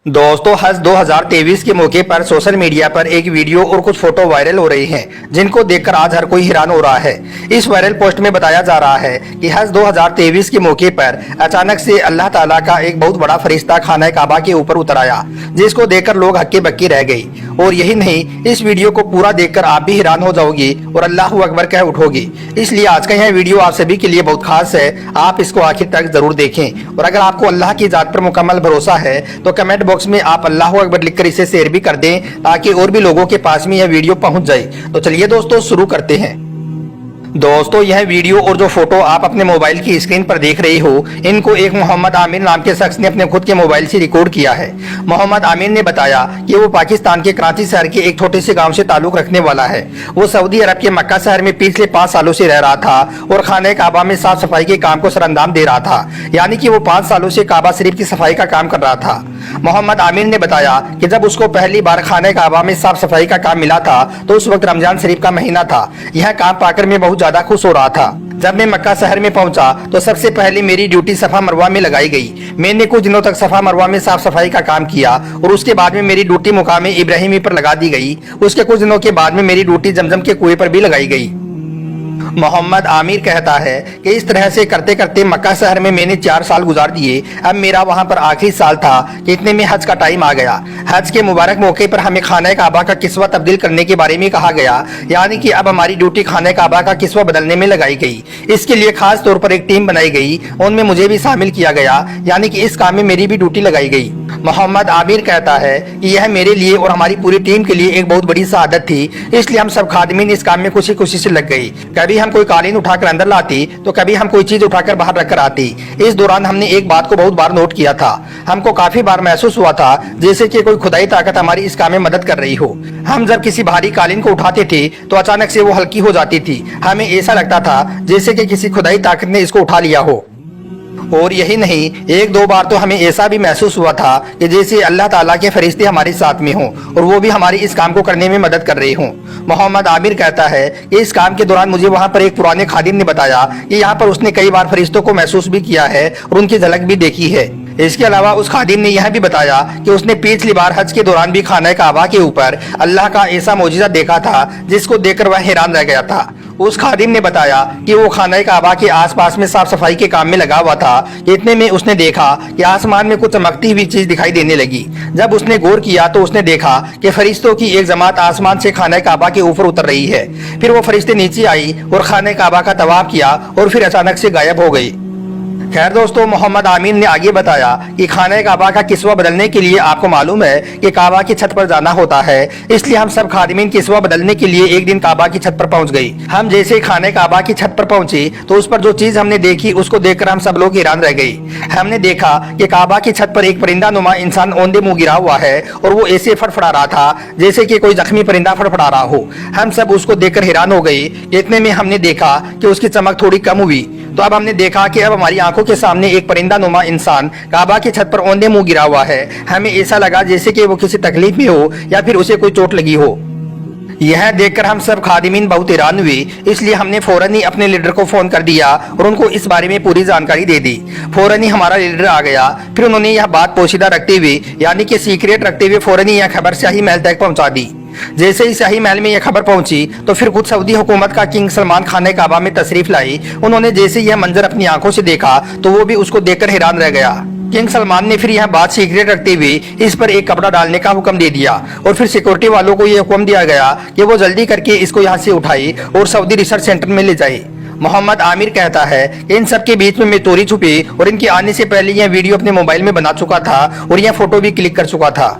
दोस्तों हज 2023 के मौके पर सोशल मीडिया पर एक वीडियो और कुछ फोटो वायरल हो रही हैं, जिनको देखकर आज हर कोई हैरान हो रहा है। इस वायरल पोस्ट में बताया जा रहा है कि हज 2023 के मौके पर अचानक से अल्लाह ताला का एक बहुत बड़ा फरिश्ता खाना काबा के ऊपर उतर आया, जिसको देखकर लोग हक्के बक्के रह गई। और यही नहीं, इस वीडियो को पूरा देखकर आप भी हैरान हो जाओगी और अल्लाह अकबर कह उठोगी। इसलिए आज का यह वीडियो आप सभी के लिए बहुत खास है, आप इसको आखिर तक जरूर देखें। और अगर आपको अल्लाह की जात पर मुकम्मल भरोसा है तो कमेंट बॉक्स में आप अल्लाह अकबर लिखकर इसे शेयर भी कर दें, ताकि और भी लोगों के पास में यह वीडियो पहुंच जाए। तो चलिए दोस्तों शुरू करते हैं। दोस्तों यह वीडियो और जो फोटो आप अपने मोबाइल की स्क्रीन पर देख रहे हो, इनको एक मोहम्मद आमिर नाम के शख्स ने अपने खुद के मोबाइल से रिकॉर्ड किया है। मोहम्मद आमिर ने बताया कि वो पाकिस्तान के कराची शहर के एक छोटे से गांव से ताल्लुक रखने वाला है। वो सऊदी अरब के मक्का शहर में पिछले 5 सालों से रह रहा था और खाने काबा में साफ सफाई के काम को सरअंजाम दे रहा था, यानी कि वो 5 सालों से काबा शरीफ की सफाई का काम कर रहा था। मोहम्मद आमिर ने बताया कि जब उसको पहली बार खाने काबा में साफ सफाई का काम मिला था तो उस वक्त रमजान शरीफ का महीना था। यह काम पाकर मैं बहुत ज्यादा खुश हो रहा था। जब मैं मक्का शहर में पहुंचा तो सबसे पहले मेरी ड्यूटी सफा मरवा में लगाई गई। मैंने कुछ दिनों तक सफा मरवा में साफ सफाई का काम किया और उसके बाद में मेरी ड्यूटी मुकामे इब्राहिमी पर लगा दी गई। उसके कुछ दिनों के बाद में मेरी ड्यूटी जमजम के कुएं पर भी लगाई गई। मोहम्मद आमिर कहता है कि इस तरह से करते करते मक्का शहर में मैंने 4 साल गुजार दिए। अब मेरा वहां पर आखिरी साल था कि इतने में हज का टाइम आ गया। हज के मुबारक मौके पर हमें खाने काबा का किस्वा तब्दील करने के बारे में कहा गया, यानी कि अब हमारी ड्यूटी खाने काबा का किस्वा बदलने में लगाई गई। इसके लिए खास तौर पर एक टीम बनाई गई, उनमें मुझे भी शामिल किया गया, यानी कि इस काम में मेरी भी ड्यूटी लगाई गई। मोहम्मद आमिर कहता है कि यह मेरे लिए और हमारी पूरी टीम के लिए एक बहुत बड़ी सआदत थी, इसलिए हम सब खादमीन इस काम में खुशी खुशी से लग गई। कभी हम कोई कालीन उठाकर अंदर लाती तो कभी हम कोई चीज उठाकर बाहर रखकर आती। इस दौरान हमने एक बात को बहुत बार नोट किया था, हमको काफी बार महसूस हुआ था जैसे कि कोई खुदाई ताकत हमारी इस काम में मदद कर रही हो। हम जब किसी भारी कालीन को उठाते थे तो अचानक से वो हल्की हो जाती थी। हमें ऐसा लगता था जैसे कि किसी खुदाई ताकत ने इसको उठा लिया हो। और यही नहीं, 1-2 बार तो हमें ऐसा भी महसूस हुआ था कि जैसे अल्लाह ताला के फरिश्ते हमारे साथ में हों और वो भी हमारी इस काम को करने में मदद कर रहे हों। मोहम्मद आमिर कहता है कि इस काम के दौरान मुझे वहां पर एक पुराने खादिम ने बताया कि यहाँ पर उसने कई बार फरिश्तों को महसूस भी किया है और उनकी झलक भी देखी है। इसके अलावा उस खादिम ने यह भी बताया कि उसने पिछली बार हज के दौरान भी खाना काबा के ऊपर अल्लाह का ऐसा मौजिज़ा देखा था जिसको देखकर वह हैरान रह गया था। उस खादिम ने बताया कि वो खाना काबा के आसपास में साफ सफाई के काम में लगा हुआ था। इतने में उसने देखा कि आसमान में कुछ चमकती हुई चीज दिखाई देने लगी। जब उसने गौर किया तो उसने देखा कि फरिश्तों की एक जमात आसमान से खाना काबा के ऊपर उतर रही है। फिर वो फरिश्ते नीचे आई और खाना काबा का तवाफ किया और फिर अचानक से गायब हो गई। खैर दोस्तों, मोहम्मद आमीर ने आगे बताया कि खाने काबा का किस्वा बदलने के लिए आपको मालूम है कि काबा की छत पर जाना होता है, इसलिए हम सब खादिमीन किस्वा बदलने के लिए एक दिन काबा की छत पर पहुंच गई। हम जैसे ही खाने काबा की छत पर पहुंचे तो उस पर जो चीज हमने देखी उसको देखकर हम सब लोग हैरान रह गई। हमने देखा कि काबा की छत पर एक परिंदा नुमा इंसान औंधे मुंह गिरा हुआ है और वो ऐसे फड़फड़ा रहा था जैसे कि कोई जख्मी परिंदा फड़फड़ा रहा हो। हम सब उसको देखकर हैरान हो गए। इतने में हमने देखा कि उसकी चमक थोड़ी कम हुई। तो अब हमने देखा कि अब हमारी आंखों के सामने एक परिंदा नुमा इंसान काबा की छत पर औंधे मुंह गिरा हुआ है। हमें ऐसा लगा जैसे कि वो किसी तकलीफ में हो या फिर उसे कोई चोट लगी हो। यह देखकर हम सब खादिमीन बहुत हैरान हुए, इसलिए हमने फौरन ही अपने लीडर को फोन कर दिया और उनको इस बारे में पूरी जानकारी दे दी। फौरन ही हमारा लीडर आ गया। फिर उन्होंने यह बात पोशीदा रखते हुए, यानी कि सीक्रेट रखते हुए, फौरन ही यह खबर शाही महल तक पहुंचा दी। जैसे ही शाही महल में यह खबर पहुंची तो फिर खुद सऊदी हुकूमत का किंग सलमान खाने काबा में तशरीफ लाई। उन्होंने जैसे यह मंजर अपनी आंखों से देखा तो वो भी उसको देखकर हैरान रह गया। किंग सलमान ने फिर यह बात सीक्रेट रखते हुए इस पर एक कपड़ा डालने का हुक्म दे दिया और फिर सिक्योरिटी वालों को यह हुक्म दिया गया कि वो जल्दी करके इसको यहाँ से उठाए और सऊदी रिसर्च सेंटर में ले जाए। मोहम्मद आमिर कहता है कि इन सब के बीच में मैं चोरी छुपे और इनके आने से पहले यह वीडियो अपने मोबाइल में बना चुका था और यह फोटो भी क्लिक कर चुका था।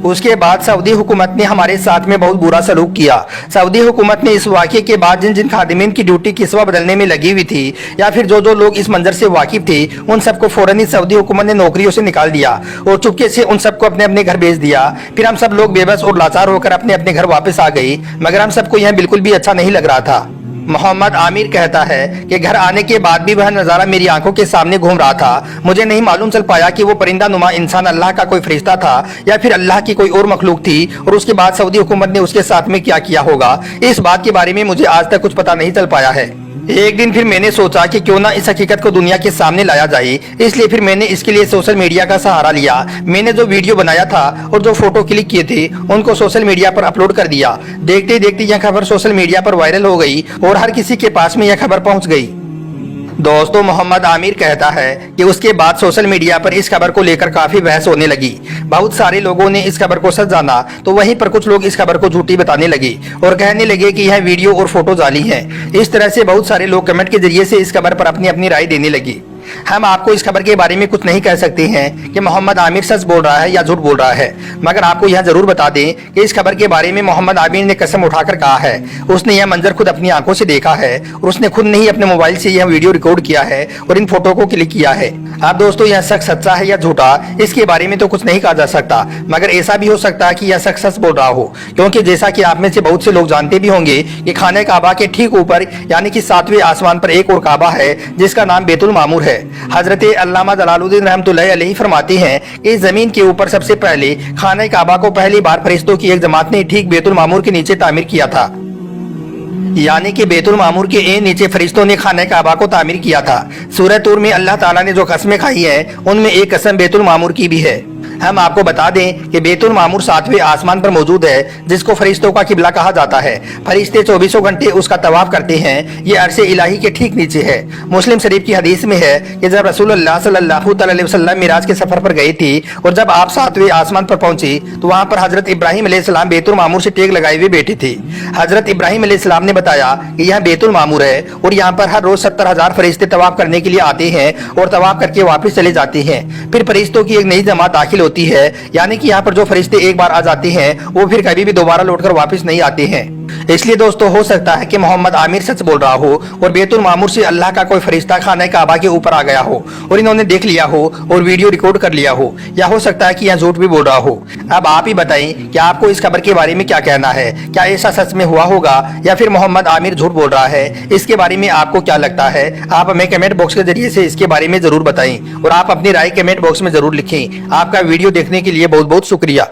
उसके बाद सऊदी हुकूमत ने हमारे साथ में बहुत बुरा सलूक किया। सऊदी हुकूमत ने इस वाक़े के बाद जिन जिन खादिमीन की ड्यूटी किस्वा बदलने में लगी हुई थी या फिर जो जो लोग इस मंजर से वाकिफ थे, उन सबको फौरन ही सऊदी हुकूमत ने नौकरियों से निकाल दिया और चुपके से उन सबको अपने अपने घर भेज दिया। फिर हम सब लोग बेबस और लाचार होकर अपने अपने घर वापस आ गए, मगर हम सबको यह बिल्कुल भी अच्छा नहीं लग रहा था। मोहम्मद आमिर कहता है कि घर आने के बाद भी वह नज़ारा मेरी आंखों के सामने घूम रहा था। मुझे नहीं मालूम चल पाया कि वो परिंदा नुमा इंसान अल्लाह का कोई फरिश्ता था या फिर अल्लाह की कोई और मखलूक थी और उसके बाद सऊदी हुकूमत ने उसके साथ में क्या किया होगा। इस बात के बारे में मुझे आज तक कुछ पता नहीं चल पाया है। एक दिन फिर मैंने सोचा कि क्यों ना इस हकीकत को दुनिया के सामने लाया जाए, इसलिए फिर मैंने इसके लिए सोशल मीडिया का सहारा लिया। मैंने जो वीडियो बनाया था और जो फोटो क्लिक किए थे उनको सोशल मीडिया पर अपलोड कर दिया। देखते देखते यह खबर सोशल मीडिया पर वायरल हो गई और हर किसी के पास में यह खबर पहुंच गई। दोस्तों, मोहम्मद आमिर कहता है कि उसके बाद सोशल मीडिया पर इस खबर को लेकर काफी बहस होने लगी। बहुत सारे लोगों ने इस खबर को सच जाना तो वहीं पर कुछ लोग इस खबर को झूठी बताने लगे और कहने लगे कि यह वीडियो और फोटो जाली है। इस तरह से बहुत सारे लोग कमेंट के जरिए से इस खबर पर अपनी अपनी राय देने लगे। हम आपको इस खबर के बारे में कुछ नहीं कह सकते हैं कि मोहम्मद आमिर सच बोल रहा है या झूठ बोल रहा है, मगर आपको यह जरूर बता दें कि इस खबर के बारे में मोहम्मद आमिर ने कसम उठाकर कहा है। उसने यह मंजर खुद अपनी आंखों से देखा है और उसने खुद ने ही अपने मोबाइल से यह वीडियो रिकॉर्ड किया है और इन फोटो को क्लिक किया है। अब दोस्तों, यह शख्स सच्चा है या झूठा इसके बारे में तो कुछ नहीं कहा जा सकता, मगर ऐसा भी हो सकता है कि यह शख्स सच बोल रहा हो, क्योंकि जैसा कि आप में से बहुत से लोग जानते भी होंगे कि खाने काबा के ठीक ऊपर यानी कि 7वें आसमान पर एक और काबा है जिसका नाम बैतुल मामूर है। हजरत अल्लामा जलालुद्दीन रहमतुल्लाह अलैहि फरमाते हैं कि इस जमीन के ऊपर सबसे पहले खाने काबा को पहली बार फरिश्तों की एक जमात ने ठीक बैतुल मामूर के नीचे तामीर किया था, यानी कि बैतुल मामूर के नीचे फरिश्तों ने खाने काबा को तामीर किया था। सूरह तूर में अल्लाह ताला ने जो कसमें खाई हैं उनमें एक कसम बैतुल मामूर की भी है। हम आपको बता दें कि बैतुल मामूर 7वें आसमान पर मौजूद है, जिसको फरिश्तों का किबला कहा जाता है। फरिश्ते 24 घंटे उसका तवाफ करते हैं। ये अर्शे इलाही के ठीक नीचे है। मुस्लिम शरीफ की हदीस में है कि जब रसूलुल्लाह सल्लल्लाहु अलैहि वसल्लम मिराज के सफर पर गए थे और जब आप 7वें आसमान पर पहुंचे तो वहां पर हजरत इब्राहिम अलैहिस्सलाम बैतुल मामूर से टेक लगाए हुए बैठे थे। हजरत इब्राहिम अलैहिस्सलाम ने बताया कि यह बैतुल मामूर है और यहाँ पर हर रोज 70,000 फरिश्ते तवाफ करने के लिए आते हैं और तवाफ करके वापस चले जाते हैं। फिर फरिश्तों की एक नई जमात दाखिल होती है, यानी कि यहाँ पर जो फरिश्ते एक बार आ जाते हैं वो फिर कभी भी दोबारा लौटकर वापस नहीं आते हैं। इसलिए दोस्तों, हो सकता है कि मोहम्मद आमिर सच बोल रहा हो और बैतुल मामूर से अल्लाह का कोई फरिश्ता खाने काबा के ऊपर आ गया हो और इन्होंने देख लिया हो और वीडियो रिकॉर्ड कर लिया हो, या हो सकता है कि यह झूठ भी बोल रहा हो। अब आप ही बताएं कि आपको इस खबर के बारे में क्या कहना है। क्या ऐसा सच में हुआ होगा या फिर मोहम्मद आमिर झूठ बोल रहा है? इसके बारे में आपको क्या लगता है? आप हमें कमेंट बॉक्स के जरिए से इसके बारे में जरूर बताएं और आप अपनी राय कमेंट बॉक्स में जरूर लिखें। आपका वीडियो देखने के लिए बहुत बहुत शुक्रिया।